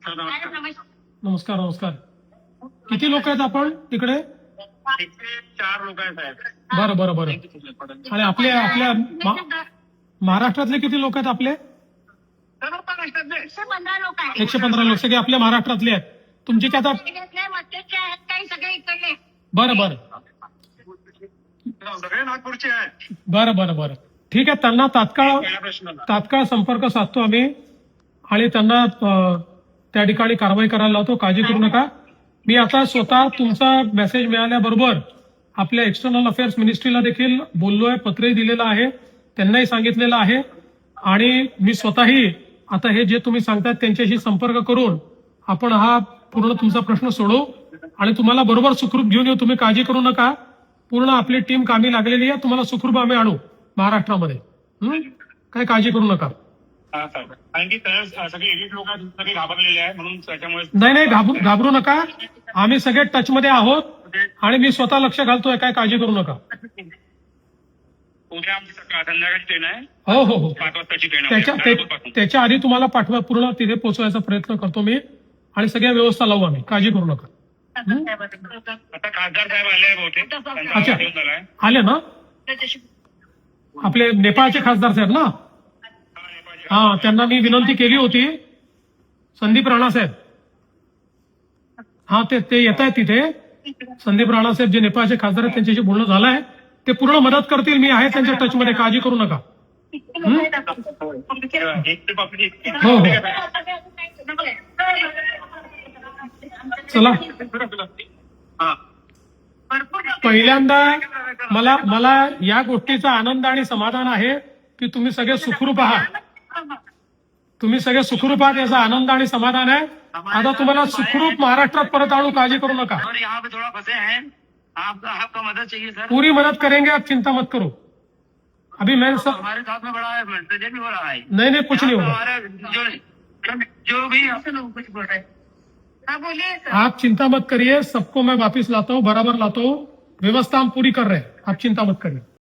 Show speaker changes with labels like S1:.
S1: नमस्कार नमस्कार. किती लोक आहेत आपण तिकडे?
S2: 4 लोक आहेत साहेब.
S1: बरं बरं बरं. आणि आपल्या आपल्या महाराष्ट्रातले किती लोक आहेत आपले?
S3: 115 लोक आहेत.
S1: 115 लोक सगळे आपल्या महाराष्ट्रातले आहेत. तुमचे काय आता?
S3: मध्यचे आहेत काही सगळे इकडले.
S1: बरं बरं
S2: सगळे नागपूरचे आहेत.
S1: बरं बरं बरं. ठीक आहे. त्यांना तात्काळ संपर्क साधतो आम्ही आणि त्यांना त्या ठिकाणी कारवाई करायला लावतो. काळजी करू नका. मी आता स्वतः तुमचा मेसेज मिळाल्याबरोबर आपल्या एक्सटर्नल अफेअर्स मिनिस्ट्रीला देखील बोललोय, पत्रही दिलेलं आहे, त्यांनाही सांगितलेलं आहे आणि मी स्वतःही आता हे जे तुम्ही सांगतात त्यांच्याशी संपर्क करून आपण हा पूर्ण तुमचा प्रश्न सोडवू आणि तुम्हाला बरोबर सुखरूप घेऊन येऊ. तुम्ही काळजी करू नका. पूर्ण आपली टीम कामी लागलेली आहे. तुम्हाला सुखरूप आम्ही आणू महाराष्ट्रामध्ये. काय काळजी करू नका.
S2: कारण की सगळे एलिट लोक सगळे घाबरलेले आहे म्हणून त्याच्यामुळे.
S1: नाही घाबरू नका. आम्ही सगळे टचमध्ये आहोत आणि मी स्वतः लक्ष घालतोय. काय काळजी करू नका.
S2: उद्या आमची संध्याकाळची ट्रेन आहे.
S1: हो हो हो.
S2: 5 वाजताची ट्रेन आहे.
S1: त्याच्या आधी तुम्हाला पाठवा पूर्ण तिथे पोहोचवायचा प्रयत्न करतो मी आणि सगळ्या व्यवस्था लावू आम्ही. काळजी करू नका.
S2: आता खासदार साहेब आले आहे बहुतेक.
S1: अच्छा आले ना? आपले नेपाळचे खासदार साहेब ना? हा, त्यांना मी विनंती केली होती. संदीप राणा साहेब. हा ते येत आहेत तिथे. संदीप राणा साहेब जे नेपाळचे खासदार आहेत त्यांच्याशी बोलणं झालंय. ते पूर्ण मदत करतील. मी आहे त्यांच्या टचमध्ये. काळजी करू नका. हो हो. चला. पहिल्यांदा मला या गोष्टीचा आनंद आणि समाधान आहे की तुम्ही सगळे सुखरूप आहात. तुम्ही सगळे सुखरूप आहात याचा आनंद आणि समाधान आहे. आता तुम्हाला सुखरूप महाराष्ट्रात परत आणू. काळजी करू नका.
S2: आपका मदद चाहिए सर.
S1: पूरी मदद करेंगे. आप चिंता मत करो. अभी मैं सब
S2: हमारे साथ में बड़ा है, प्रेजेंट भी बड़ा है.
S1: नहीं कुछ नहीं होगा.
S2: जो भी
S3: कुछ बोल रहे. हाँ बोलिए सर.
S1: आप चिंता मत करिए. सबको मैं वापिस लाता हूँ, बराबर लाता हूँ. व्यवस्था हम पूरी कर रहे हैं. आप चिंता मत करिए.